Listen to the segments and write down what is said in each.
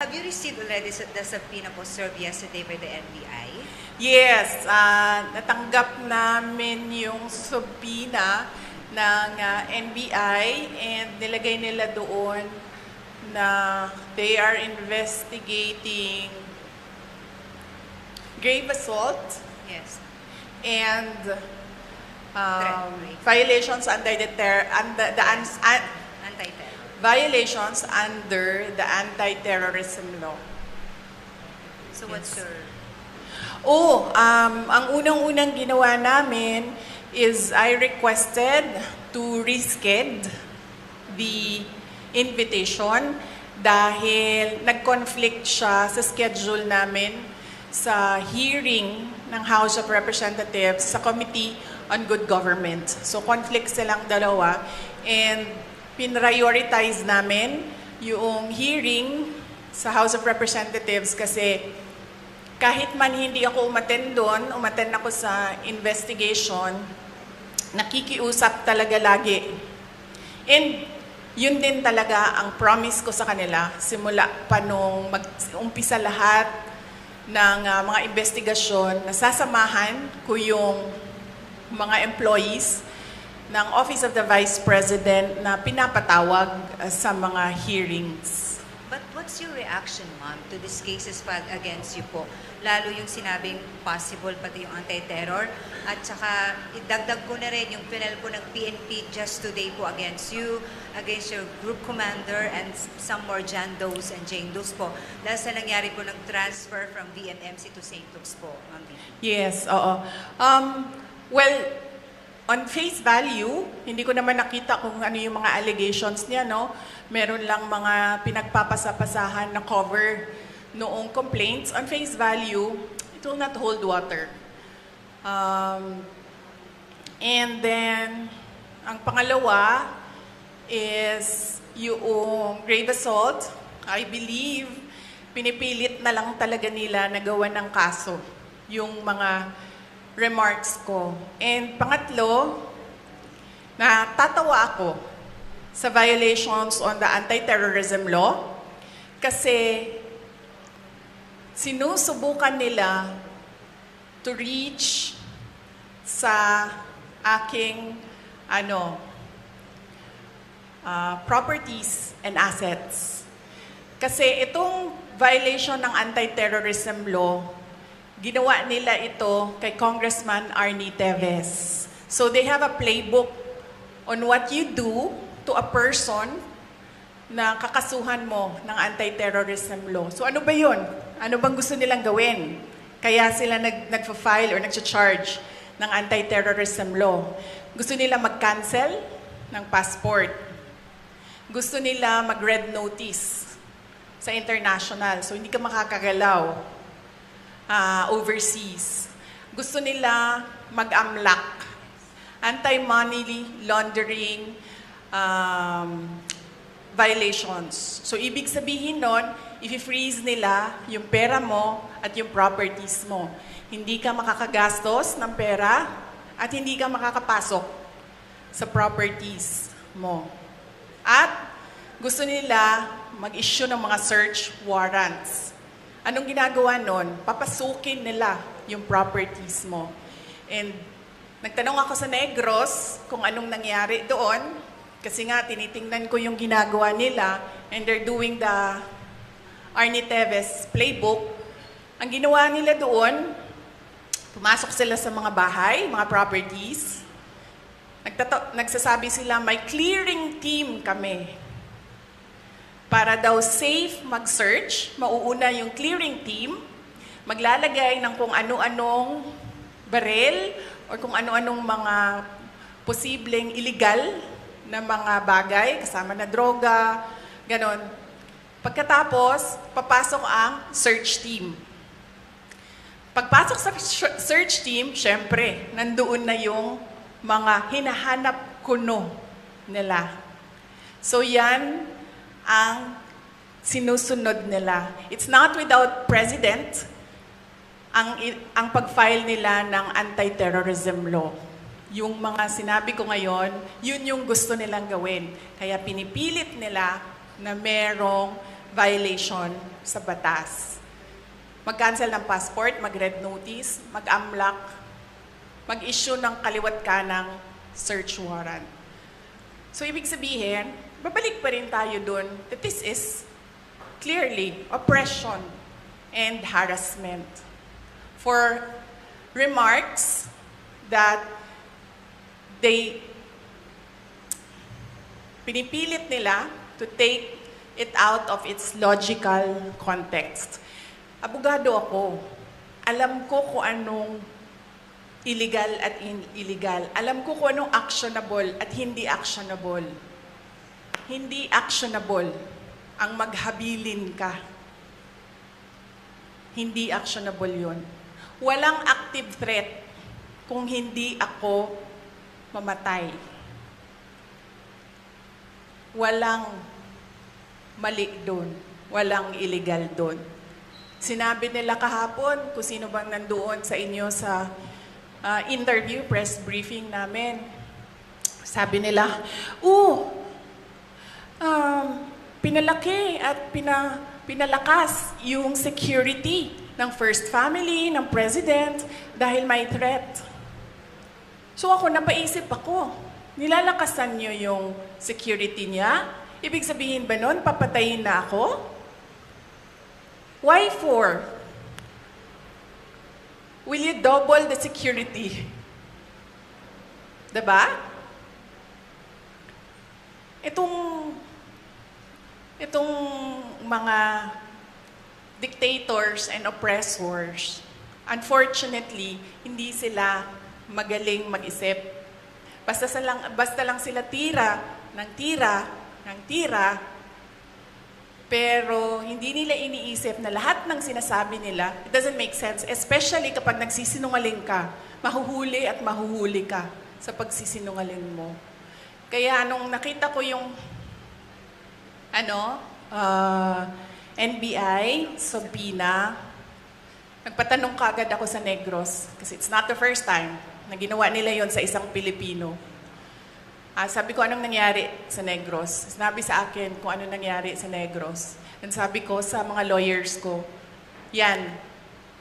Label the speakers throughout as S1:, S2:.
S1: Have you received already the subpoena po served yesterday by the NBI?
S2: Yes, natanggap namin yung subpoena ng NBI and nilagay nila doon na they are investigating grave assault
S1: Yes.
S2: and
S1: Right.
S2: violations under
S1: Anti-terror.
S2: violations under the anti-terrorism law.
S1: So what's your...
S2: Ang unang-unang ginawa namin is I requested to reschedule the invitation dahil nag-conflict siya sa schedule namin sa hearing ng House of Representatives sa Committee on Good Government. So conflict silang dalawa and pinrioritize namin yung hearing sa House of Representatives kasi kahit man hindi ako umattend doon, umattend ako sa investigation, nakikiusap talaga lagi. And yun din talaga ang promise ko sa kanila simula pa nung mag-umpisa lahat ng mga investigasyon, nasasamahan ko yung mga employees ng Office of the Vice President na pinapatawag sa mga hearings.
S1: But what's your reaction, ma'am, to these cases filed against you po? Lalo yung sinabing possible pati yung anti-terror. At saka idagdag ko na rin yung pinal po ng PNP just today po against you, against your group commander, and some more John Does and Jane Does po. Dahil sa nangyari po ng transfer from VMMC to St. Luke's po, ma'am.
S2: Yes, oo. Well, on face value, hindi ko naman nakita kung ano yung mga allegations niya, no? Meron lang mga pinagpapasapasahan na cover noong complaints. On face value, it will not hold water. And then, ang pangalawa is yung grave assault. I believe, pinipilit na lang talaga nila na gawa ng kaso yung mga remarks ko. And pangatlo, natatawa ako sa violations on the anti-terrorism law kasi sinusubukan nila to reach sa aking properties and assets. Kasi itong violation ng anti-terrorism law, ginawa nila ito kay Congressman Arnie Teves. So they have a playbook on what you do to a person na kakasuhan mo ng anti-terrorism law. So ano ba yun? Ano bang gusto nilang gawin? Kaya sila nagfa-file or nagcha-charge ng anti-terrorism law. Gusto nila mag-cancel ng passport. Gusto nila mag-red notice sa international. So hindi ka makakagalaw overseas. Gusto nila mag-amlak, anti-money laundering violations. So ibig sabihin nun, i-freeze nila yung pera mo at yung properties mo. Hindi ka makakagastos ng pera at hindi ka makakapasok sa properties mo. At gusto nila mag-issue ng mga search warrants. Anong ginagawa nun? Papasukin nila yung properties mo. And nagtanong ako sa Negros kung anong nangyari doon. Kasi nga, tinitingnan ko yung ginagawa nila and they're doing the Arnie Teves playbook. Ang ginawa nila doon, pumasok sila sa mga bahay, mga properties. Nagsasabi sila, may clearing team kami. Para daw safe mag-search, mauuna yung clearing team, maglalagay ng kung ano-anong baril or kung ano-anong mga posibleng illegal na mga bagay, kasama na droga, ganon. Pagkatapos, papasok ang search team. Pagpasok sa search team, syempre, nandoon na yung mga hinahanap kuno nila. So yan ang sinusunod nila. It's not without precedent ang pag-file nila ng anti-terrorism law. Yung mga sinabi ko ngayon, yun yung gusto nilang gawin. Kaya pinipilit nila na merong violation sa batas. Mag-cancel ng passport, mag-red notice, mag-amlak, mag-issue ng kaliwat kanang search warrant. So ibig sabihin, babalik pa rin tayo dun that this is clearly oppression and harassment for remarks that pinipilit nila to take it out of its logical context. Abogado ako. Alam ko kung anong illegal at illegal. Alam ko kung anong actionable at hindi actionable. Hindi actionable ang maghabilin ka. Hindi actionable yun. Walang active threat kung hindi ako mamatay. Walang mali doon. Walang illegal doon. Sinabi nila kahapon kung sino bang nandoon sa inyo sa interview, press briefing namin. Sabi nila, pinalaki at pinalakas yung security ng First Family, ng President, dahil may threat. So ako, napaisip ako, nilalakasan niyo yung security niya? Ibig sabihin ba nun, papatayin na ako? Why for? Will you double the security? Diba? Itong mga dictators and oppressors, unfortunately, hindi sila magaling mag-isip. Basta lang sila tira, pero hindi nila iniisip na lahat ng sinasabi nila, it doesn't make sense, especially kapag nagsisinungaling ka, mahuhuli at mahuhuli ka sa pagsisinungaling mo. Kaya nung nakita ko yung NBI, subpoena, nagpatanong kagad ako sa Negros, kasi it's not the first time na ginawa nila yon sa isang Pilipino. Sabi ko, anong nangyari sa Negros? Sinabi sa akin kung anong nangyari sa Negros. And sabi ko sa mga lawyers ko, yan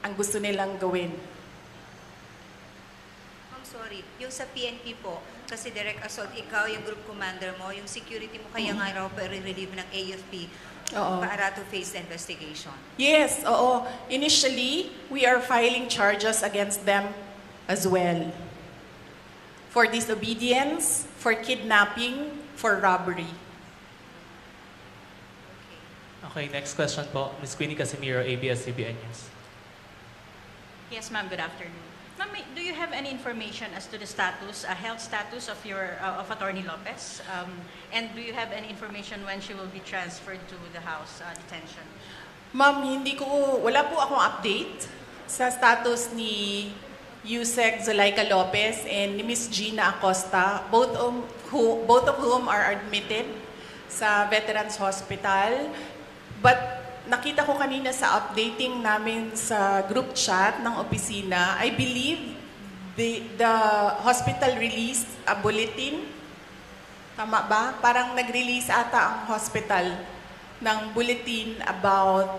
S2: ang gusto nilang gawin.
S1: I'm sorry, yung sa PNP po, kasi Direk Assault, ikaw, yung group commander mo, yung security mo kaya nga raw pa-relieve ng AFP para to face the investigation.
S2: Yes, oo. Initially, we are filing charges against them as well. For disobedience, for kidnapping, for robbery.
S3: Okay, next question po. Ms. Queenie Casimiro, ABS-CBN News.
S4: Yes, ma'am. Good afternoon. Ma'am, do you have any information as to the status, health status of your of Attorney Lopez? And do you have any information when she will be transferred to the house detention?
S2: Ma'am, wala po akong update sa status ni Yusek Zulaika Lopez and ni Ms. Gina Acosta, both of whom are admitted sa Veterans Hospital. But nakita ko kanina sa updating namin sa group chat ng opisina, I believe the hospital released a bulletin. Tama ba? Parang nag-release ata ang hospital ng bulletin about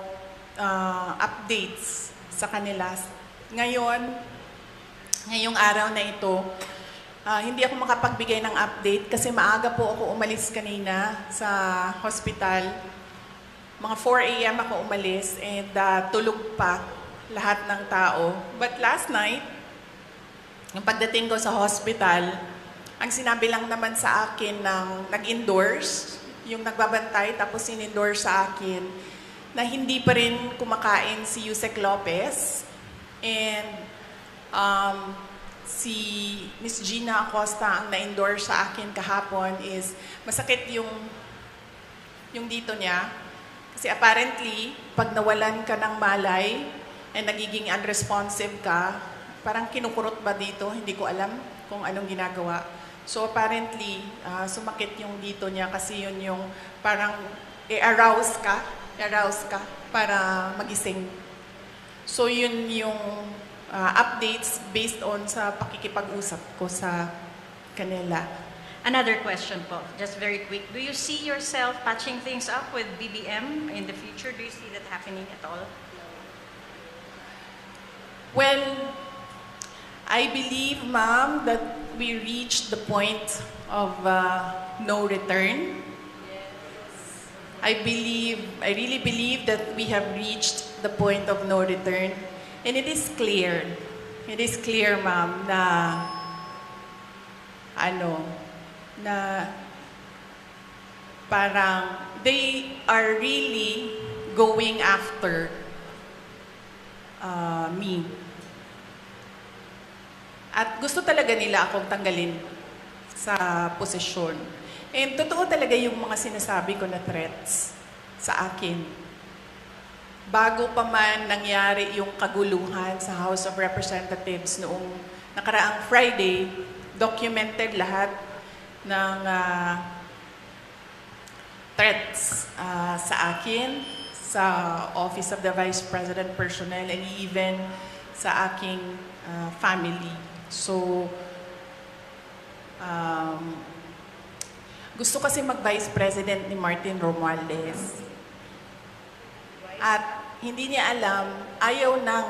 S2: updates sa kanila. Ngayong araw na ito, hindi ako makapagbigay ng update kasi maaga po ako umalis kanina sa hospital. Mga 4 a.m. ako umalis and tulog pa lahat ng tao. But last night, yung pagdating ko sa hospital, ang sinabi lang naman sa akin ng nag-endorse, yung nagbabantay tapos in-endorse sa akin, na hindi pa rin kumakain si Yusek Lopez and si Ms. Gina Acosta ang na-endorse sa akin kahapon is masakit yung dito niya. Kasi apparently, pag nawalan ka ng malay and nagiging unresponsive ka, parang kinukurot ba dito? Hindi ko alam kung anong ginagawa. So apparently, sumakit yung dito niya kasi yun yung parang i-arouse ka para magising. So yun yung updates based on sa pakikipag-usap ko sa kanila.
S4: Another question po, just very quick. Do you see yourself patching things up with BBM in the future? Do you see that happening at all?
S2: Well, I believe, ma'am, that we reached the point of no return. I really believe that we have reached the point of no return. And it is clear, ma'am, na parang they are really going after me. At gusto talaga nila akong tanggalin sa posisyon. And totoo talaga yung mga sinasabi ko na threats sa akin. Bago pa man nangyari yung kaguluhan sa House of Representatives noong nakaraang Friday, documented lahat ng threats sa akin, sa Office of the Vice President personnel, and even sa aking family. So, gusto kasi mag-Vice President ni Martin Romualdez. At hindi niya alam, ayaw ng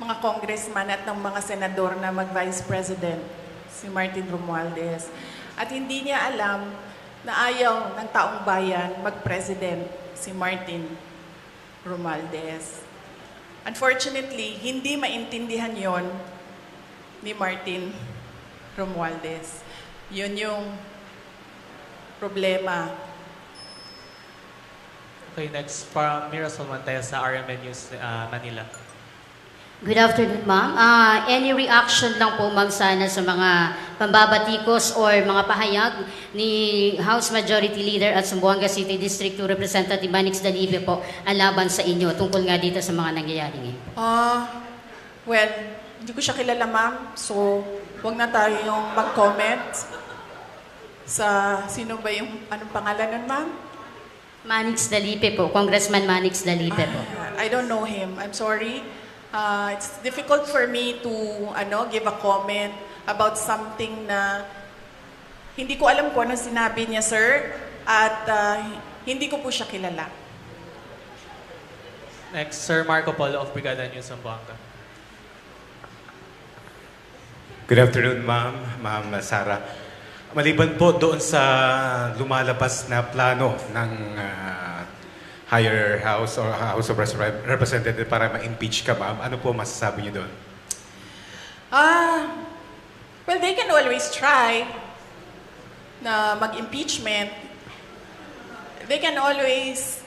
S2: mga congressman at ng mga senador na mag-Vice President si Martin Romualdez. At hindi niya alam na ayaw ng taong bayan mag-President si Martin Romualdez. Unfortunately, hindi maintindihan yon ni Martin Romualdez. Yun yung problema.
S3: Okay, next from Mirasol Mantaya sa RMN News Manila.
S5: Good afternoon, ma'am. Any reaction lang po, ma'am, sana sa mga pambabatikos or mga pahayag ni House Majority Leader at Zamboanga City District 2 Representative Manix Dalibe po ang laban sa inyo tungkol nga dito sa mga nangyayari ngayon?
S2: Well, hindi ko siya kilala, ma'am. So, huwag na tayong mag-comment sa sino ba yung, anong pangalan nun, ma'am?
S5: Manix Dalibe po, Congressman Manix Dalibe po.
S2: I don't know him. I'm sorry. It's difficult for me to give a comment about something na hindi ko alam kung ano sinabi niya, sir. At hindi ko po siya kilala.
S3: Next, Sir Marco Polo of Brigada News Zamboanga.
S6: Good afternoon, Ma'am Sara. Maliban po doon sa lumalabas na plano ng higher house or House of Representatives para ma-impeach ka, ma'am, ano po masasabi niyo doon?
S2: Well, they can always try na mag-impeachment. They can always,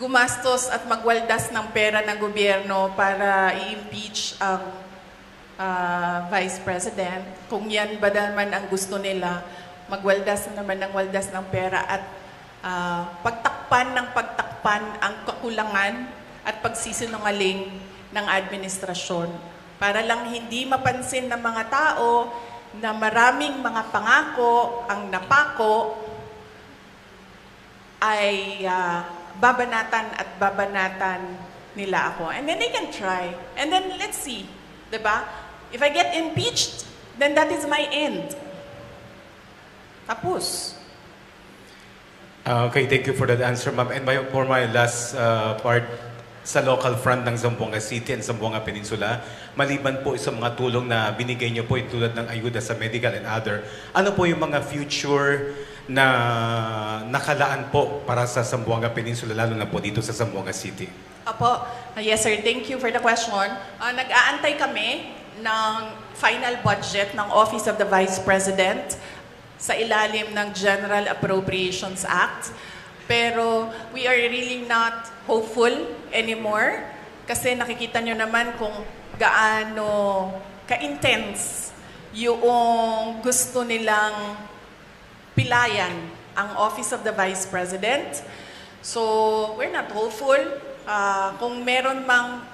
S2: gumastos at magwaldas ng pera ng gobyerno para i-impeach ang Vice President. Kung yan ba naman ang gusto nila, magwaldas na naman ng waldas ng pera at pagtakpan ang kakulangan at pagsisinungaling ng administrasyon para lang hindi mapansin ng mga tao na maraming mga pangako ang napako ay babanatan at babanatan nila ako. And then they can try. And then let's see. Diba? If I get impeached, then that is my end. Tapos.
S6: Okay, thank you for that answer, ma'am. And for my last part, sa local front ng Zamboanga City and Zamboanga Peninsula, maliban po sa mga tulong na binigay niyo po tulad ng ayuda sa medical and other, ano po yung mga future na nakalaan po para sa Zamboanga Peninsula, lalo na po dito sa Zamboanga City?
S2: Apo, yes sir, thank you for the question. Nag-aantay kami ng final budget ng Office of the Vice President sa ilalim ng General Appropriations Act. Pero we are really not hopeful anymore kasi nakikita nyo naman kung gaano ka-intense yung gusto nilang pilayan ang Office of the Vice President. So, we're not hopeful. Kung meron mang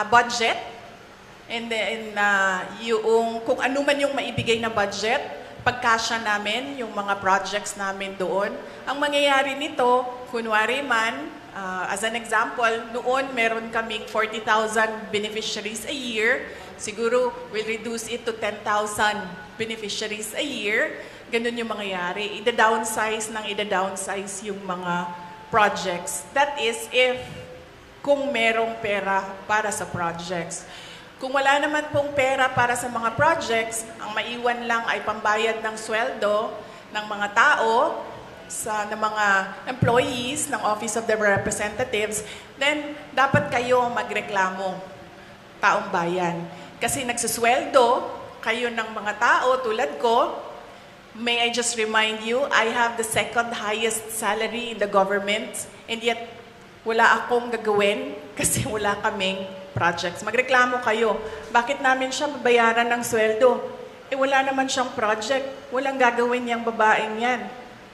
S2: budget, and then yung, kung ano man yung maibigay na budget, pagkasya namin, yung mga projects namin doon. Ang mangyayari nito, kunwari man, as an example, noon meron kaming 40,000 beneficiaries a year. siguro we'll reduce it to 10,000 beneficiaries a year. Ganun yung mangyayari. Ida-downsize yung mga projects. That is if kung merong pera para sa projects. Kung wala naman pong pera para sa mga projects, ang maiwan lang ay pambayad ng sweldo ng mga tao, ng mga employees ng Office of the Representatives, then dapat kayo magreklamo, taong bayan. Kasi nagsusweldo kayo ng mga tao tulad ko. May I just remind you, I have the second highest salary in the government, and yet wala akong gagawin kasi wala kaming projects. Magreklamo kayo. Bakit namin siya babayaran ng sweldo? Wala naman siyang project. Walang gagawin niyang babaeng yan.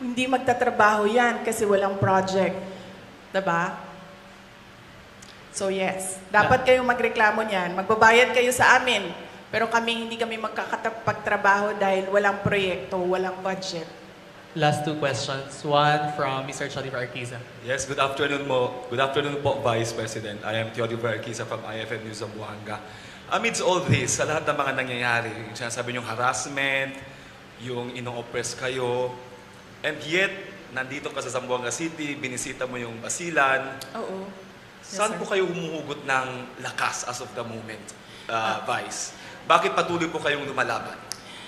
S2: Hindi magtatrabaho yan kasi walang project. Diba? So yes, dapat kayong magreklamo niyan. Magbabayad kayo sa amin. Pero hindi kami magkakapagtrabaho dahil walang proyekto, walang budget.
S3: Last two questions. One from Mr. Chodiver Arquiza.
S7: Yes, good afternoon mo. Good afternoon po, Vice President. I am Theodore Arquiza from IFM News Zamboanga. Amidst all this, sa lahat ng mga nangyayari, yung sinasabi niyong harassment, yung ino-oppress kayo, and yet, nandito ka sa Zamboanga City, binisita mo yung basilan.
S2: Oo. Yes,
S7: Saan
S2: sir.
S7: po kayo humuhugot ng lakas as of the moment, Vice? Bakit patuloy po kayong lumalaban?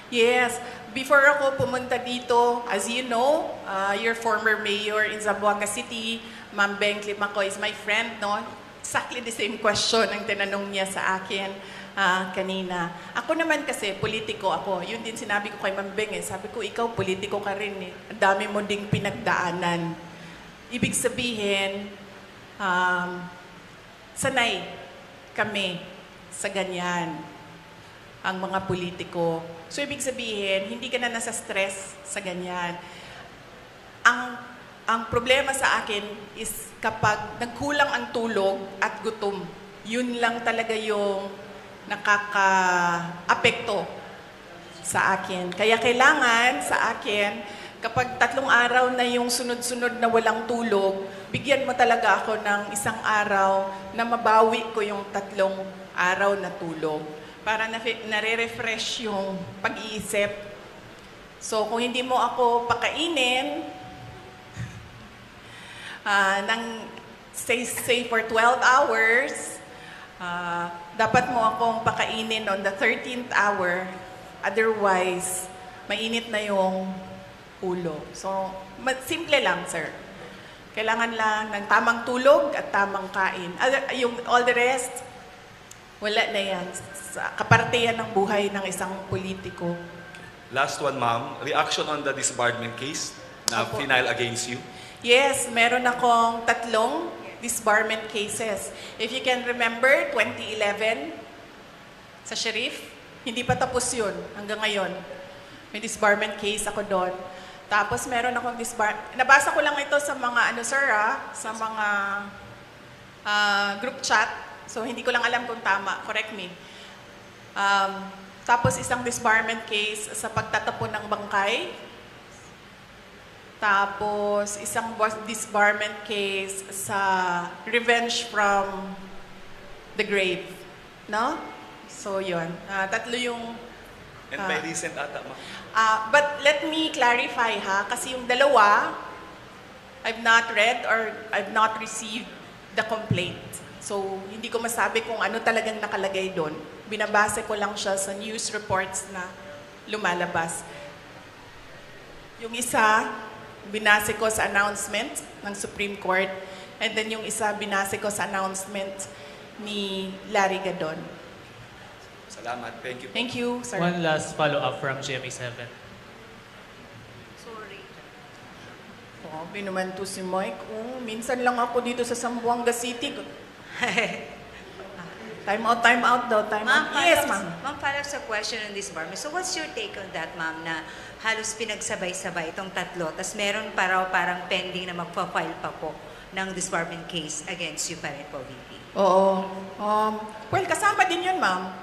S2: Yes. Before ako pumunta dito, as you know, your former mayor in Zamboanga City, Ma'am Beng Climaco, is my friend, no? Exactly the same question ang tinanong niya sa akin kanina. Ako naman kasi, politiko ako. Yun din sinabi ko kay Ma'am Beng. Sabi ko, ikaw politiko ka rin eh. Ang dami mo ding pinagdaanan. Ibig sabihin, sanay kami sa ganyan, ang mga politiko. So, ibig sabihin, hindi ka na nasa stress sa ganyan. Ang problema sa akin is kapag nagkulang ang tulog at gutom, yun lang talaga yung nakaka-apekto sa akin. Kaya kailangan sa akin, kapag 3 araw na yung sunod-sunod na walang tulog, bigyan mo talaga ako ng 1 araw na mabawi ko yung 3 araw na tulog para nare-refresh yung pag-iisip. So, kung hindi mo ako pakainin say for 12 hours, dapat mo akong pakainin on the 13th hour. Otherwise, mainit na yung ulo. So, simple lang, sir. Kailangan lang ng tamang tulog at tamang kain. All the rest, wala na yan. Kaparte yan ng buhay ng isang politiko.
S7: Last one, ma'am. Reaction on the disbarment case na
S2: Opo.
S7: final against you?
S2: Yes, meron akong 3 disbarment cases. If you can remember, 2011, sa Sheriff, hindi pa tapos yun hanggang ngayon. May disbarment case ako doon. Tapos meron akong nabasa ko lang ito sa mga, sa mga group chat. So, hindi ko lang alam kung tama. Correct me. Tapos isang disbarment case sa pagtatapon ng bangkay. Tapos isang disbarment case sa revenge from the grave. No? So, yun. 3 yung...
S7: And may recent ata, ma'am.
S2: But let me clarify kasi yung 2, I've not read or I've not received the complaint. So, hindi ko masabi kung ano talagang nakalagay doon. Binabase ko lang siya sa news reports na lumalabas. Yung isa, binase ko sa announcement ng Supreme Court. And then yung isa, binase ko sa announcement ni Larry Gadon.
S7: Salamat. Thank you.
S2: Thank you, sir.
S3: One last follow-up from GMA7.
S1: Sorry.
S2: Grabe naman to si Mike. Minsan lang ako dito sa Zamboanga City. Time out daw. Time out. Yes, ma'am.
S1: Ma'am, follow up sa question on this bar. So what's your take on that, ma'am, na halos pinagsabay-sabay itong 3, tas meron pa raw parang pending na magpa-file pa po ng disbarment case against you pa rin po, VP?
S2: Oo. Well, kasama din yun, ma'am.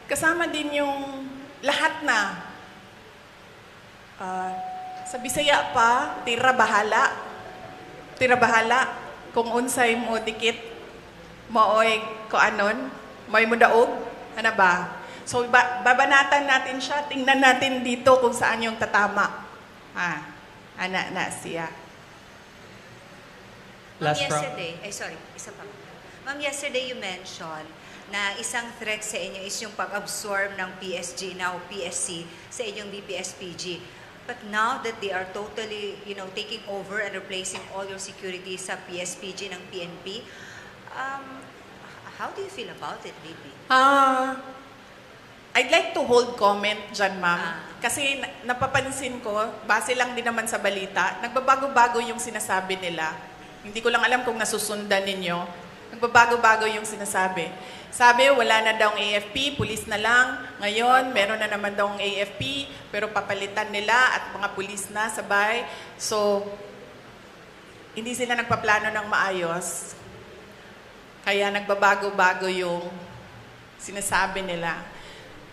S2: Kasama din yung lahat na. Sa Bisaya pa, tira bahala. Tira bahala. Kung unsay mo dikit, maoy ko anon, may mo daog. Ano ba? So, babanatan natin siya. Tingnan natin dito kung saan yung tatama. Ana na siya.
S1: Ma'am,
S3: Last round.
S1: yesterday, isa pa. Ma'am, yesterday you mentioned na isang threat sa inyo is yung pag-absorb ng PSG, now PSC, sa inyong BPSPG. But now that they are totally, taking over and replacing all your security sa PSPG ng PNP, how do you feel about it, VP?
S2: I'd like to hold comment dyan, ma'am. Kasi napapansin ko, base lang din naman sa balita, nagbabago-bago yung sinasabi nila. Hindi ko lang alam kung nasusundan ninyo. Nagbabago-bago yung sinasabi. Sabi, wala na daw ang AFP, pulis na lang. Ngayon, meron na naman daw ang AFP, pero papalitan nila at mga pulis na sabay. So, hindi sila nagpaplano ng maayos. Kaya nagbabago-bago yung sinasabi nila.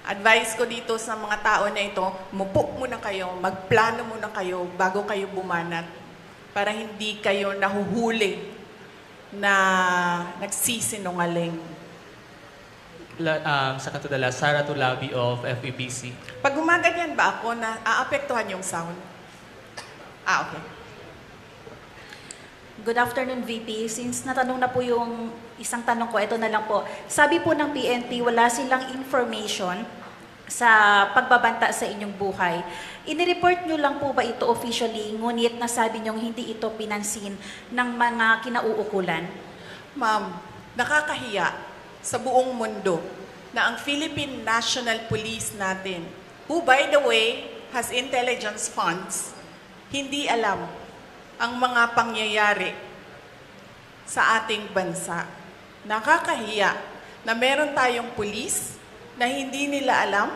S2: Advice ko dito sa mga tao na ito, mupo muna kayo, magplano muna kayo bago kayo bumanat para hindi kayo nahuhuli na nagsisinungaling.
S3: Sa katudala, Sara Tulabi of FEBC.
S2: Pag gumaganyan ba ako, na aapektuhan yung sound? Okay.
S8: Good afternoon, VP. Since natanong na po yung isang tanong ko, ito na lang po. Sabi po ng PNP, wala silang information sa pagbabanta sa inyong buhay. Inireport nyo lang po ba ito officially, ngunit nasabi nyo hindi ito pinansin ng mga kinauukulan?
S2: Ma'am, nakakahiya sa buong mundo na ang Philippine National Police natin, who by the way has intelligence funds, hindi alam ang mga pangyayari sa ating bansa. Nakakahiya na meron tayong pulis na hindi nila alam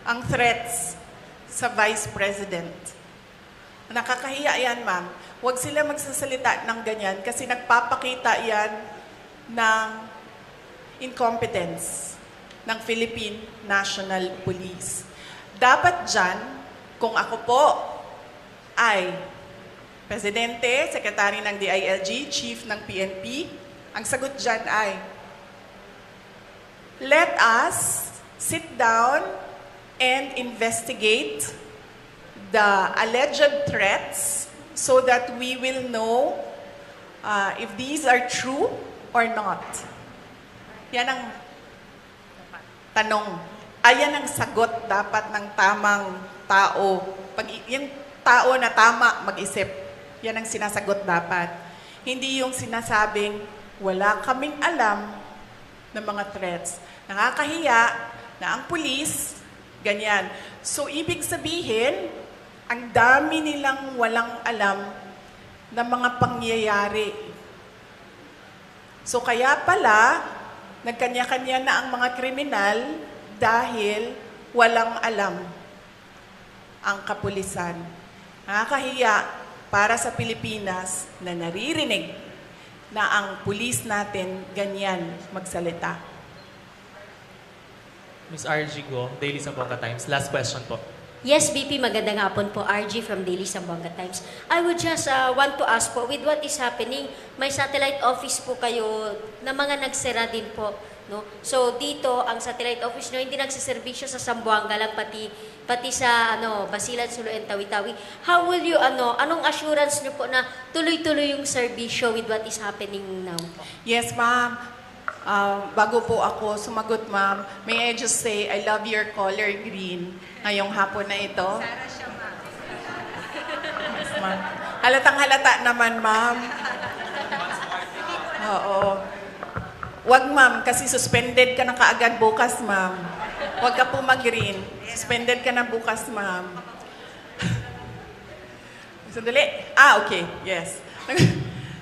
S2: ang threats sa Vice President. Nakakahiya yan, ma'am. Huwag sila magsasalita ng ganyan kasi nagpapakita yan ng incompetence ng Philippine National Police. Dapat dyan, kung ako po ay Presidente, Secretary ng DILG, Chief ng PNP, ang sagot dyan ay, let us sit down and investigate the alleged threats so that we will know if these are true or not. Yan ang tanong. Yan ang sagot dapat ng tamang tao. Yung tao na tama mag-isip. Yan ang sinasagot dapat. Hindi yung sinasabing, wala kaming alam ng mga threats. Nakakahiya na ang pulis, ganyan. So, ibig sabihin, ang dami nilang walang alam ng mga pangyayari. So, kaya pala, nagkanya-kanya na ang mga kriminal dahil walang alam ang kapulisan. Nakakahiya para sa Pilipinas na naririnig na ang pulis natin ganyan magsalita.
S3: Ms. RG Go, Daily Zamboanga Times. Last question po.
S5: Yes, BP, magandang hapon po. RG from Daily Zamboanga Times. I would just want to ask po, with what is happening, may satellite office po kayo na mga nagsera din po. No? So dito, ang satellite office nyo, hindi nagsiservisyo sa Zamboanga lang, pati sa Basilan, Sulu, and Tawi-Tawi. How will you, anong assurance nyo po na tuloy-tuloy yung serbisyo with what is happening now po?
S2: Yes, ma'am. Bago po ako sumagot, ma'am, may I just say, I love your color green ngayong hapon na ito.
S1: Sara siya, ma'am.
S2: Yes, ma'am. Halatang halata naman, ma'am. Oo. Wag, ma'am, kasi suspended ka na kaagad bukas, ma'am. Wag ka po mag-green. Suspended ka na bukas, ma'am. Sandali. Okay. Yes.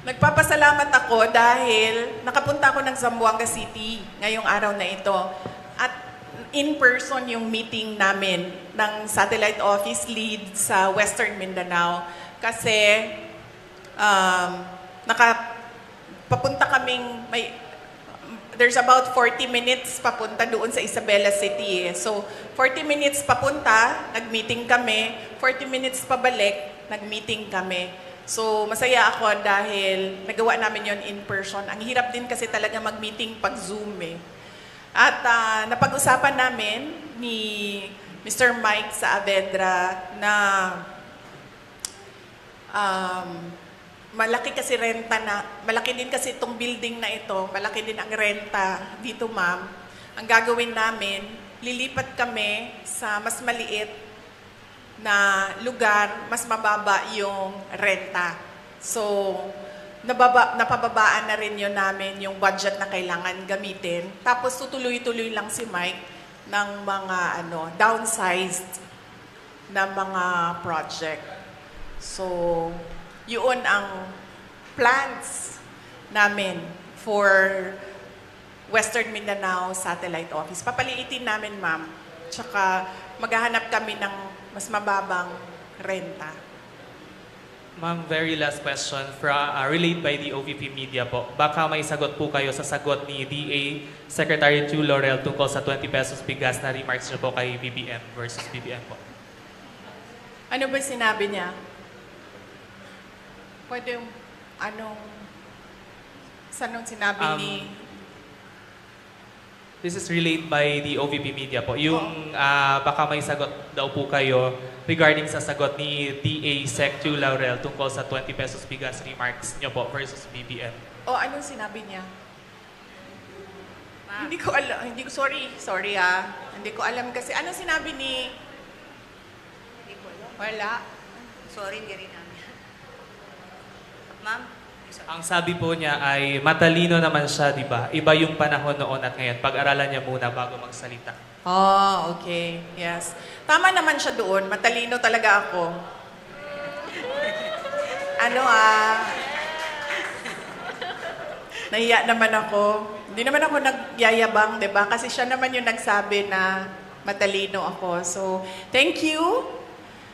S2: Nagpapasalamat ako dahil nakapunta ako ng Zamboanga City ngayong araw na ito. At in person yung meeting namin ng satellite office lead sa Western Mindanao. Kasi papunta kaming there's about 40 minutes papunta doon sa Isabela City. So, 40 minutes papunta, nag-meeting kami. 40 minutes pabalik, nag-meeting kami. So, masaya ako dahil nagawa namin yon in person. Ang hirap din kasi talaga mag-meeting pag Zoom eh. At napag-usapan namin ni Mr. Mike Saavedra na malaki kasi malaki din kasi itong building na ito, malaki din ang renta dito, ma'am. Ang gagawin namin, lilipat kami sa mas maliit na lugar, mas mababa yung renta. So, napababaan na rin yun namin yung budget na kailangan gamitin. Tapos tutuloy-tuloy lang si Mike ng mga downsized na mga project. So, yun ang plans namin for Western Mindanao Satellite Office. Papaliitin namin, ma'am. Tsaka maghahanap kami ng mas mababang renta.
S3: Ma'am, very last question relayed by the OVP Media po. Baka may sagot po kayo sa sagot ni DA Secretary Chu Laurel tungkol sa 20 pesos bigas na remarks niyo po kay BBM versus BBM po.
S2: Ano ba sinabi niya? Pwede yung sanong sinabi ni...
S3: This is relayed by the OVP Media po. Yung baka may sagot daw po kayo regarding sa sagot ni DA Sec Chu Laurel tungkol sa 20 pesos bigas remarks niyo po versus BBM.
S2: Anong sinabi niya? Hindi ko alam. Sorry Hindi ko alam kasi. Anong sinabi ni...
S1: Hindi ko alam.
S2: Wala.
S1: Sorry, hindi rin namin. Ma'am? Sorry.
S3: Ang sabi po niya ay matalino naman siya, di ba? Iba yung panahon noon at ngayon. Pag-aralan niya muna bago magsalita.
S2: Okay. Yes. Tama naman siya doon. Matalino talaga ako. Nahiya naman ako. Hindi naman ako nagyayabang, di ba? Kasi siya naman yung nagsabi na matalino ako. So, thank you,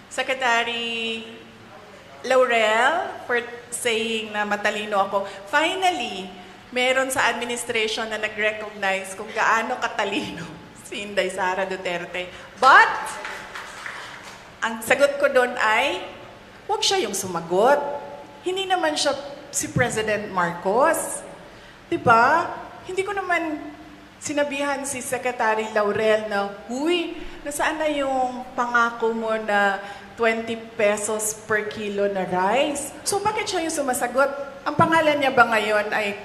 S2: Secretary Laurel, for saying na matalino ako. Finally, meron sa administration na nag-recognize kung gaano katalino si Inday Sara Duterte. But, ang sagot ko doon ay, huwag siya yung sumagot. Hindi naman siya si President Marcos. Diba? Hindi ko naman sinabihan si Secretary Laurel na, huy, nasaan na yung pangako mo na 20 pesos per kilo na rice? So bakit siya yung sumasagot? Ang pangalan niya ba ngayon ay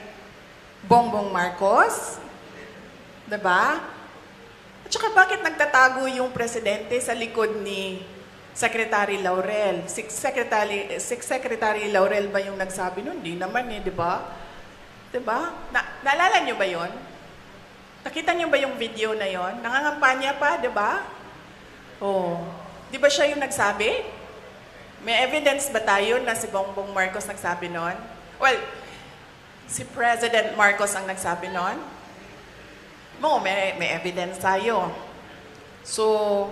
S2: Bongbong Marcos? Diba? At saka bakit nagtatago yung presidente sa likod ni Secretary Laurel? Si Secretary Laurel ba yung nagsabi nun? Hindi naman di ba? Diba? Naalala niyo ba yon? Nakita niyo ba yung video na yon? Nangangampanya pa, diba? Di ba siya yung nagsabi? May evidence ba tayo na si Bongbong Marcos nagsabi nun? Well, si President Marcos ang nagsabi nun. May evidence tayo. So,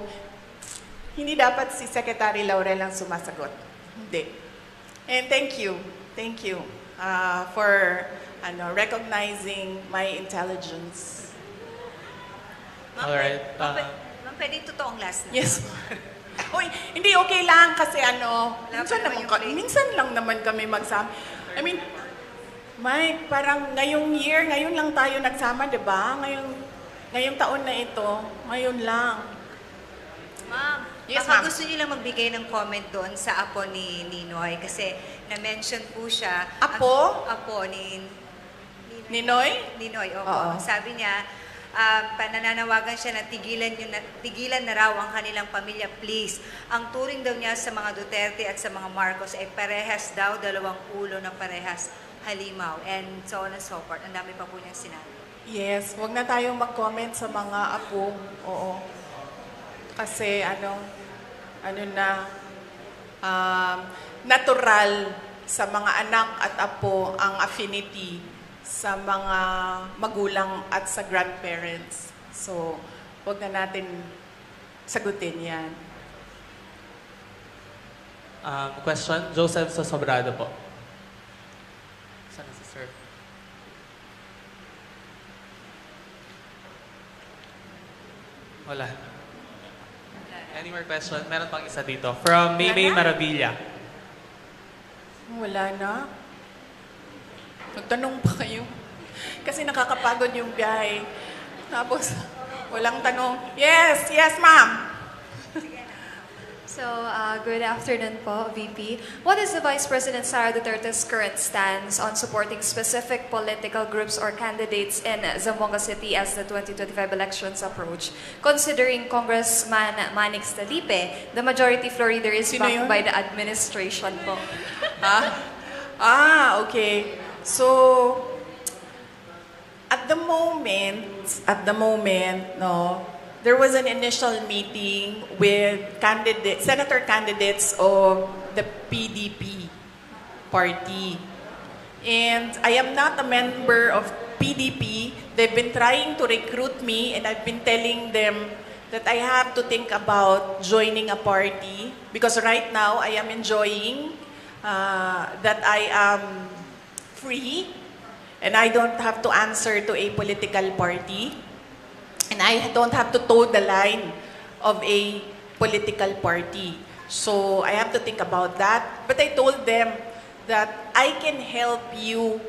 S2: hindi dapat si Secretary Laurel ang sumasagot. Hindi. And thank you for recognizing my intelligence.
S1: Ma'am,
S3: Alright.
S1: ma'am, pwede totoong last na.
S2: Yes. Uy, hindi okay lang kasi
S1: pa
S2: minsan lang naman kami magsama. I mean, Mike, parang ngayon lang tayo nagsama, di ba? Ngayong taon na ito, ngayon lang.
S1: Ma'am,
S2: Yes,
S1: baka
S2: ma'am.
S1: gusto niyo lang magbigay ng comment doon sa apo ni Ninoy kasi na-mention po siya.
S2: Apo?
S1: Apo ni
S2: Ninoy?
S1: Ninoy, opo.
S2: Oo.
S1: Sabi niya, panananawagan siya na tigilan na raw ang kanilang pamilya, please. Ang turing daw niya sa mga Duterte at sa mga Marcos ay parehas daw, dalawang ulo na parehas halimaw, and so on and so forth. Ang dami pa po niyang sinabi.
S2: Yes, wag na tayong mag-comment sa mga apo. Oo. Kasi natural sa mga anak at apo ang affinity sa mga magulang at sa grandparents. So, wag na natin sagutin yan.
S3: Question, Joseph Sosobrado po. Sana si Sir. Wala. Any more question? Meron pang isa dito. From Maymay Maravilla.
S2: Wala na. Magtanong pa kayo. Kasi nakakapagod yung biyahe. Tapos, walang tanong. Yes, yes, ma'am.
S9: So, good afternoon po, VP. What is the Vice President Sara Duterte's current stance on supporting specific political groups or candidates in Zamboanga City as the 2025 elections approach? Considering Congressman Manix Talipe, the majority floor leader is
S2: Sino
S9: backed
S2: yun?
S9: by the administration po.
S2: Okay. So, at the moment, no, there was an initial meeting with senator candidates of the PDP party. And I am not a member of PDP. They've been trying to recruit me, and I've been telling them that I have to think about joining a party because right now I am enjoying that I am free and I don't have to answer to a political party. And I don't have to toe the line of a political party. So I have to think about that. But I told them that I can help you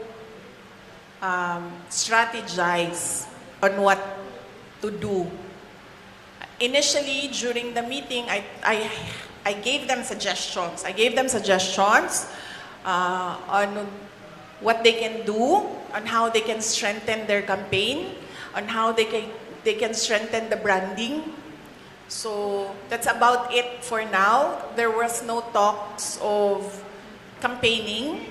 S2: strategize on what to do. Initially, during the meeting, I gave them suggestions. I gave them suggestions on what they can do, on how they can strengthen their campaign, on how they can strengthen the branding. So that's about it for now. There was no talks of campaigning.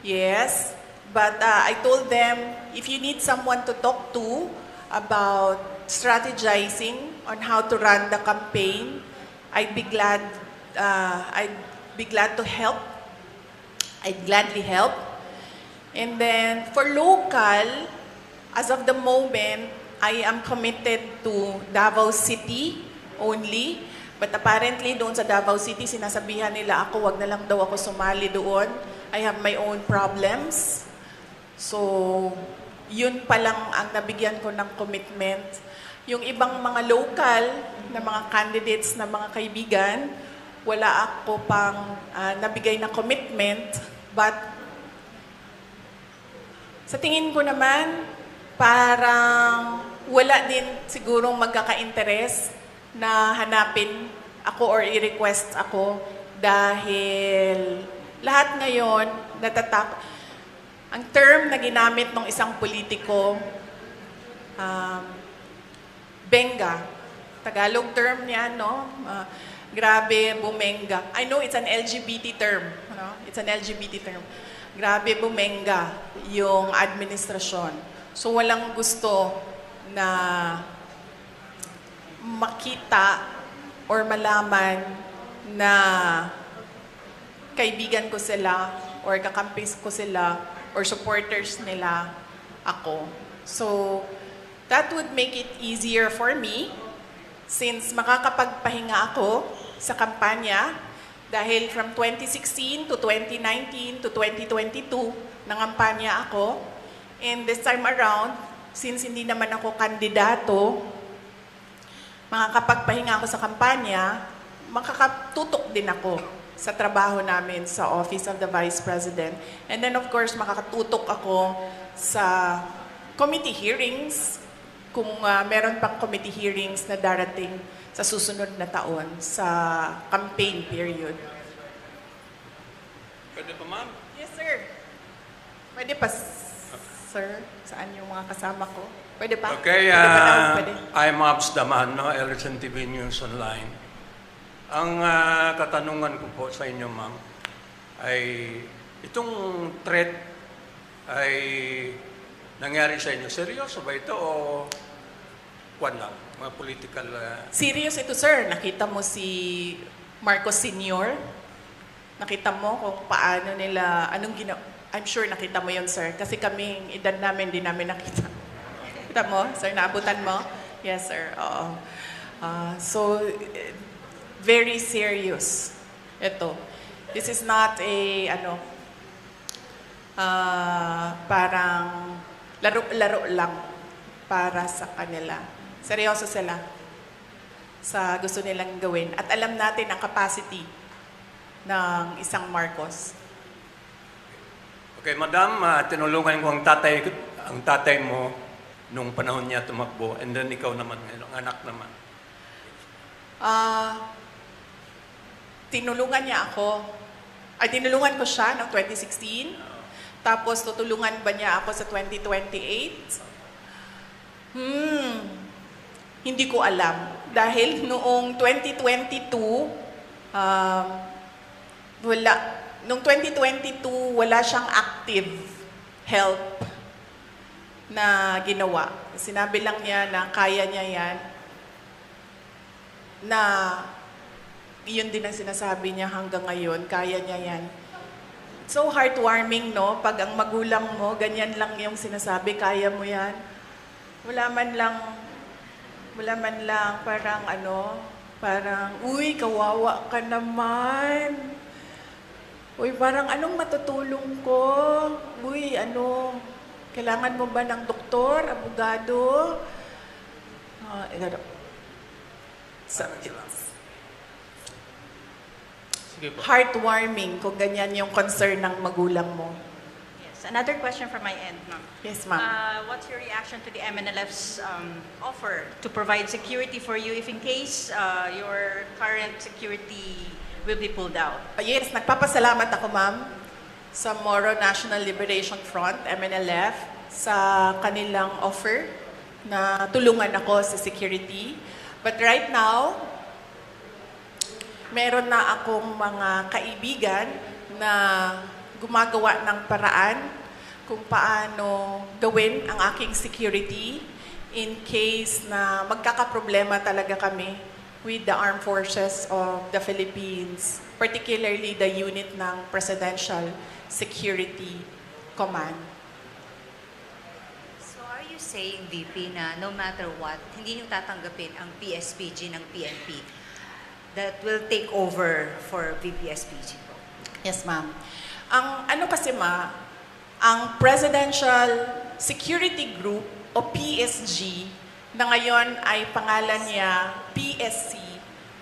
S2: Yes, but I told them if you need someone to talk to about strategizing on how to run the campaign, I'd be glad to help. I'd gladly help. And then for local, as of the moment, I am committed to Davao City only. But apparently, doon sa Davao City, sinasabihan nila ako, wag na lang daw ako sumali doon. I have my own problems. So, yun pa lang ang nabigyan ko ng commitment. Yung ibang mga local na mga candidates na mga kaibigan, wala ako pang nabigay na commitment. But, sa tingin ko naman, parang wala din sigurong magkaka-interest na hanapin ako or i-request ako dahil lahat ngayon ang term na ginamit ng isang politiko, benga. Tagalog term niya, no? Grabe, bumenga. I know it's an LGBT term. No? It's an LGBT term. Grabe, bumenga yung administrasyon. So walang gusto na makita or malaman na kaibigan ko sila or kakampis ko sila or supporters nila ako. So that would make it easier for me since makakapagpahinga ako sa kampanya dahil from 2016 to 2019 to 2022 nangampanya ako. And this time around, since hindi naman ako kandidato, makakapagpahinga ako sa kampanya, makakatutok din ako sa trabaho namin sa Office of the Vice President. And then of course, makakatutok ako sa committee hearings, kung meron pang committee hearings na darating sa susunod na taon sa campaign period.
S10: Pwede pa, ma'am?
S2: Yes, sir. Pwede pa, sir. Saan yung mga kasama ko? Pwede pa?
S10: Okay,
S2: Pwede pa daw? Pwede.
S10: I'm Abs Daman, no? LSN TV News Online. Ang katanungan ko po sa inyo, ma'am, ay itong threat ay nangyari sa inyo. Seryoso ba ito o kwan lang? Mga political...
S2: Serious ito, sir. Nakita mo si Marcos Sr.? Nakita mo kung paano nila, anong ginawa? I'm sure nakita mo yun, sir. Kasi kaming edad namin, di namin nakita. Nakita mo, sir? Naabutan mo? Yes, sir. Oo. So, very serious. Ito. This is not a, parang laro-laro lang para sa kanila. Seryoso sila sa gusto nilang gawin. At alam natin ang capacity ng isang Marcos.
S10: Okay, madam, tinulungan ko ang tatay mo nung panahon niya tumakbo, and then ikaw naman, anak naman.
S2: Tinulungan niya ako. Tinulungan ko siya noong 2016. Tapos tutulungan ba niya ako sa 2028? Hindi ko alam. Dahil noong 2022, noong 2022, wala siyang active help na ginawa. Sinabi lang niya na kaya niya yan, na yun din ang sinasabi niya hanggang ngayon, kaya niya yan. So heartwarming, no? Pag ang magulang mo, ganyan lang yung sinasabi, kaya mo yan. Wala man lang parang, uy, kawawa ka naman. Uy, parang anong matutulong ko? Uy, kailangan mo ba ng doktor, abogado?
S3: Sige po.
S2: Heartwarming kung ganyan yung concern ng magulang mo.
S4: Yes. Another question from my end, ma'am.
S2: Yes, ma'am.
S4: What's your reaction to the MNLF's offer to provide security for you if in case your current security will be pulled out?
S2: Yes, nagpapasalamat ako, ma'am, sa Moro National Liberation Front, MNLF, sa kanilang offer na tulungan ako sa security. But right now, meron na akong mga kaibigan na gumagawa ng paraan kung paano gawin ang aking security in case na magkakaproblema talaga kami with the Armed Forces of the Philippines, particularly the unit ng Presidential Security Command.
S1: So are you saying, VP, na no matter what, hindi niyo tatanggapin ang PSPG ng PNP that will take over for VP-SPG po?
S2: Yes, ma'am. Ang Presidential Security Group o PSG na ngayon ay pangalan niya PSC,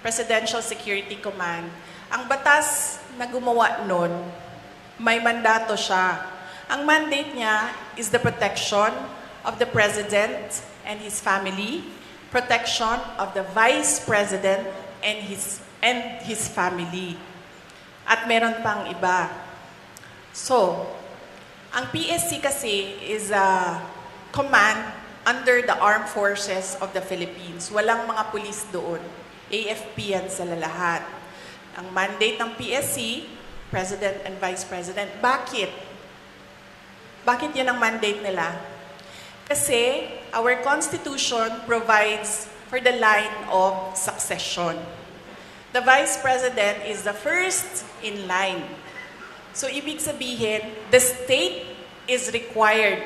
S2: Presidential Security Command. Ang batas na gumawa nun, may mandato siya. Ang mandate niya is the protection of the President and his family, protection of the Vice President and his family. At meron pang iba. So, ang PSC kasi is a command under the Armed Forces of the Philippines. Walang mga pulis doon. AFP yan sa lahat. Ang mandate ng PSC, President and Vice President. Bakit? Bakit yan ang mandate nila? Kasi our Constitution provides for the line of succession. The Vice President is the first in line. So, ibig sabihin, the state is required,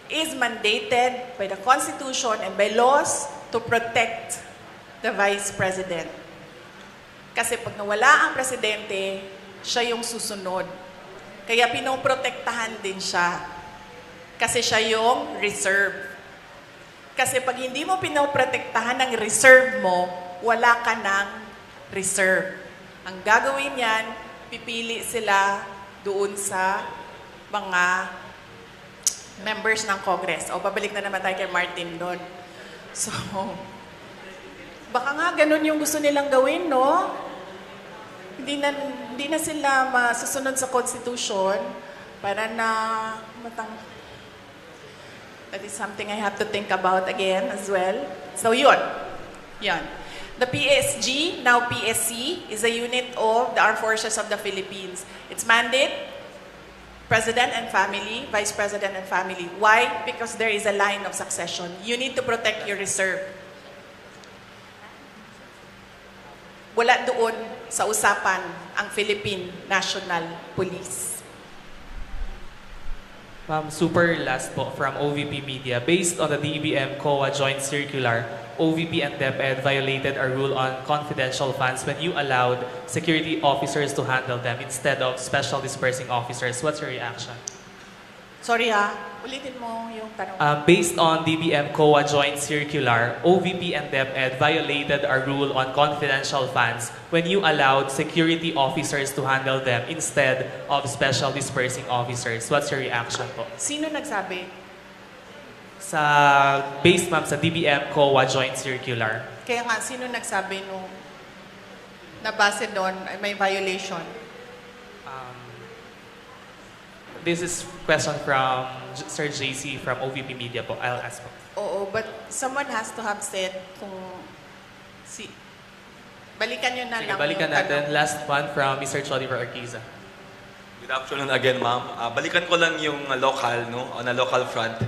S2: is mandated by the Constitution and by laws to protect the Vice President. Kasi pag nawala ang presidente, siya yung susunod. Kaya pinoprotektahan din siya. Kasi siya yung reserve. Kasi pag hindi mo pinoprotektahan ng reserve mo, wala ka ng reserve. Ang gagawin yan, pipili sila doon sa mga members ng Congress. O, pabalik na naman tayo kay Martin doon. So, baka nga ganun yung gusto nilang gawin, no? Hindi na sila masusunod sa Constitution para na that is something I have to think about again as well. So, yun. The PSG, now PSC, is a unit of the Armed Forces of the Philippines. Its mandate, President and family, Vice President and family. Why? Because there is a line of succession. You need to protect your reserve. Wala doon sa usapan ang Philippine National Police.
S3: Ma'am, super last po from OVP Media. Based on the DBM COA Joint Circular, OVP and DepEd violated a rule on confidential funds when you allowed security officers to handle them instead of special dispersing officers. What's your reaction?
S2: Sorry ulitin mo yung tanong.
S3: Based on DBM COA Joint Circular, OVP and DepEd violated a rule on confidential funds when you allowed security officers to handle them instead of special dispersing officers. What's your reaction po?
S2: Sino nagsabi?
S3: based ma'am sa DBM COA Joint Circular.
S2: Kaya nga, sino nagsabi nung nabase doon ay may violation?
S3: This is question from Sir JC from OVP Media po. I'll ask po.
S2: Oo, but someone has to have said kung balikan nyo na
S3: Sige,
S2: lang
S3: balikan
S2: yung
S3: natin.
S2: tanong.
S3: Last one from Mr. Chodiver Arquiza.
S7: Good afternoon again, ma'am. Balikan ko lang yung local, no? On a local front.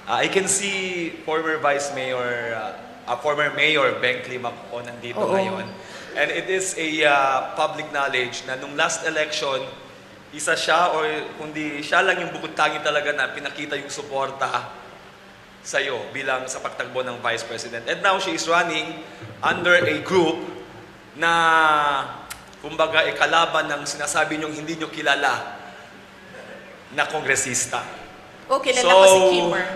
S7: I can see former Mayor Beng Climac po nandito
S2: Oo.
S7: ngayon. And it is a public knowledge na nung last election, isa siya or kundi siya lang yung bukod tangi talaga na pinakita yung suporta sa'yo bilang sa pagtakbo ng Vice President. And now she is running under a group na kumbaga kalaban ng sinasabi niyong hindi niyo kilala na kongresista.
S2: Oh, kilala ko si Kimmer.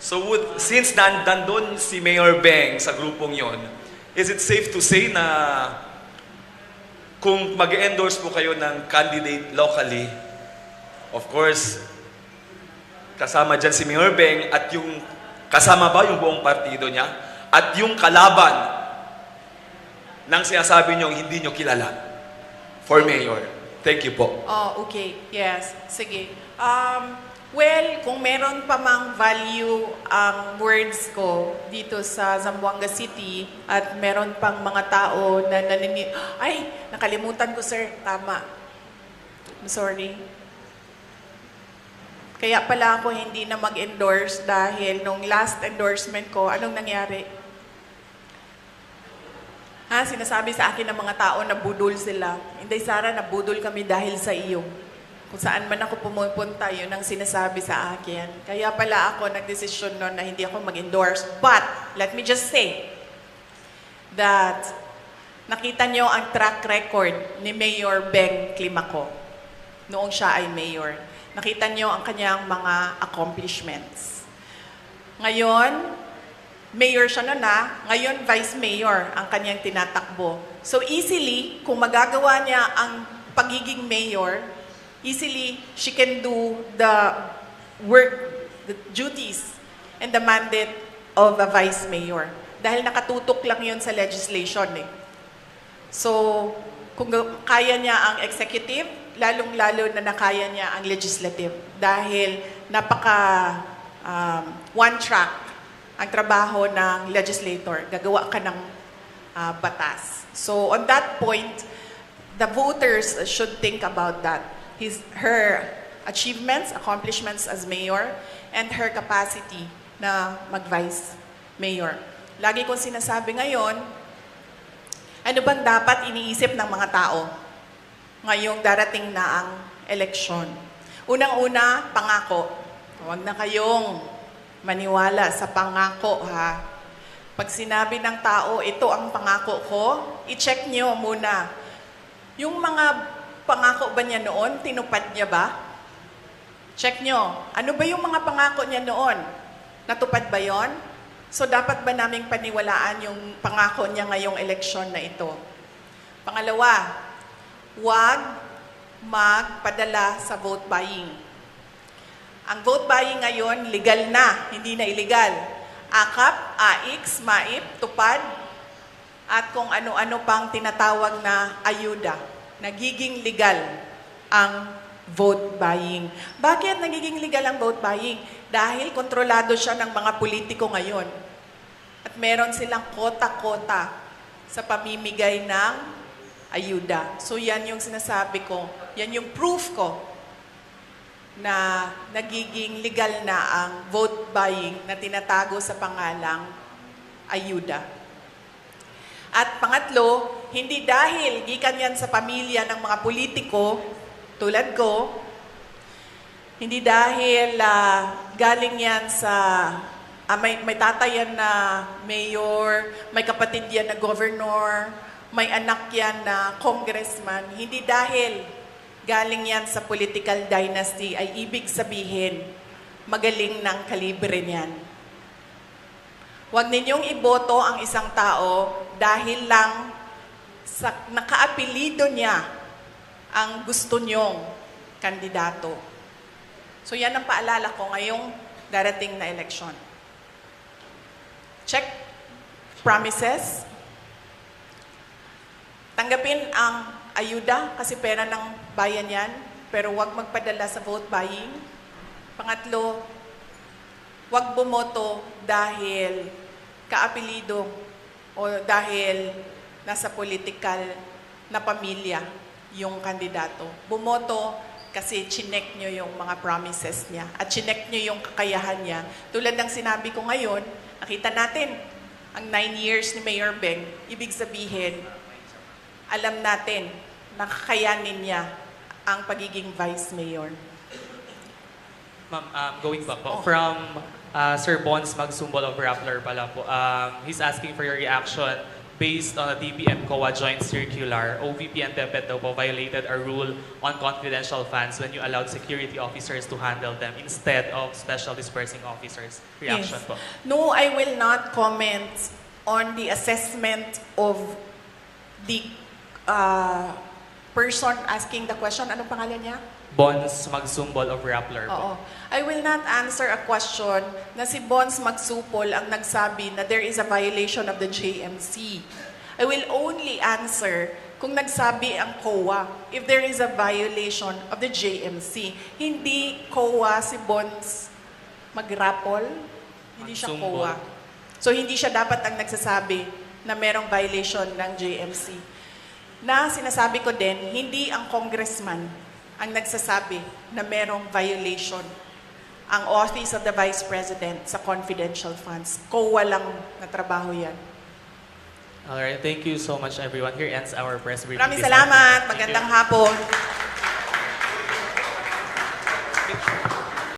S7: So since nandun si Mayor Beng sa grupong yon, is it safe to say na kung mag-endorse po kayo ng candidate locally, of course, kasama dyan si Mayor Beng at yung kasama ba yung buong partido niya at yung kalaban ng sinasabi niyong hindi niyo kilala for Mayor. Thank you po.
S2: Oh, okay. Yes. Sige. Well, kung meron pa mang value ang words ko dito sa Zamboanga City at meron pang mga tao na ay, nakalimutan ko, sir. Tama. I'm sorry. Kaya pala ako hindi na mag-endorse dahil nung last endorsement ko, anong nangyari? Sinasabi sa akin ng mga tao na budol sila. Hindi, Sara, nabudol kami dahil sa iyo. Kung saan man ako pumupunta, yun ang sinasabi sa akin. Kaya pala ako nagdesisyon noon na hindi ako mag-endorse. But, let me just say that nakita nyo ang track record ni Mayor Beng Climaco noong siya ay mayor. Nakita nyo ang kanyang mga accomplishments. Ngayon, mayor siya noon ngayon vice mayor ang kanyang tinatakbo. So easily, kung magagawa niya ang pagiging mayor, easily, she can do the work, the duties, and the mandate of a vice mayor. Dahil nakatutok lang yun sa legislation So, kung kaya niya ang executive, lalong-lalo na nakaya niya ang legislative. Dahil napaka one track ang trabaho ng legislator. Gagawa ka ng batas. So, on that point, the voters should think about that. Her achievements, accomplishments as mayor, and her capacity na mag-vice mayor. Lagi kong sinasabi ngayon, ano bang dapat iniisip ng mga tao ngayong darating na ang eleksyon? Unang-una, pangako. Huwag na kayong maniwala sa pangako, Pag sinabi ng tao, ito ang pangako ko, i-check nyo muna. Yung mga pangako ba niya noon? Tinupad niya ba? Check nyo. Ano ba yung mga pangako niya noon? Natupad ba yon? So dapat ba naming paniwalaan yung pangako niya ngayong eleksyon na ito? Pangalawa, huwag magpadala sa vote buying. Ang vote buying ngayon, legal na, hindi na illegal. AKAP, AIX, MAIP, tupad, at kung ano-ano pang tinatawag na ayuda. Nagiging legal ang vote buying. Bakit nagiging legal ang vote buying? Dahil kontrolado siya ng mga politiko ngayon. At meron silang kota-kota sa pamimigay ng ayuda. So yan yung sinasabi ko, yan yung proof ko na nagiging legal na ang vote buying na tinatago sa pangalang ayuda. At pangatlo, hindi dahil gikan yan sa pamilya ng mga politiko, tulad ko, hindi dahil galing yan sa, may tatay yan na mayor, may kapatid yan na governor, may anak yan na congressman, hindi dahil galing yan sa political dynasty ay ibig sabihin, magaling ng kalibre niyan. Huwag ninyong iboto ang isang tao dahil lang sa nakaapelido niya ang gusto nyong kandidato. So yan ang paalala ko ngayong darating na eleksyon. check promises, tanggapin ang ayuda kasi pera ng bayan yan, pero huwag magpadala sa vote buying. Pangatlo, huwag bumoto dahil kaapelido o dahil nasa political na pamilya yung kandidato. Bumoto kasi chinek nyo yung mga promises niya at chinek nyo yung kakayahan niya. Tulad ng sinabi ko ngayon, nakita natin ang 9 years ni Mayor Beng, ibig sabihin, alam natin na kakayanin niya ang pagiging vice mayor.
S3: Ma'am, going back po, from Sir Bons Magsumbol of Rappler pala po, he's asking for your reaction based on a DBM COA joint circular. OVP and DepEd daw po violated a rule on confidential funds when you allowed security officers to handle them instead of special dispersing officers. Reaction
S2: Yes.
S3: po.
S2: No, I will not comment on the assessment of the person asking the question. Anong pangalan niya?
S3: Bons Magsumbol of Rappler
S2: Oo.
S3: po.
S2: I will not answer a question na si Bons Magsupol ang nagsabi na there is a violation of the JMC. I will only answer kung nagsabi ang COA if there is a violation of the JMC. Hindi COA si Bons Magrapol, hindi siya
S3: Magsumbol.
S2: COA. So hindi siya dapat ang nagsasabi na merong violation ng JMC. Na sinasabi ko din, hindi ang congressman ang nagsasabi na merong violation ang Office of the Vice President sa confidential funds. COA lang na trabaho yan.
S3: Alright, thank you so much everyone. Here ends our press briefing.
S2: Maraming
S3: this
S2: salamat.
S3: afternoon. Thank you.
S2: Magandang hapon.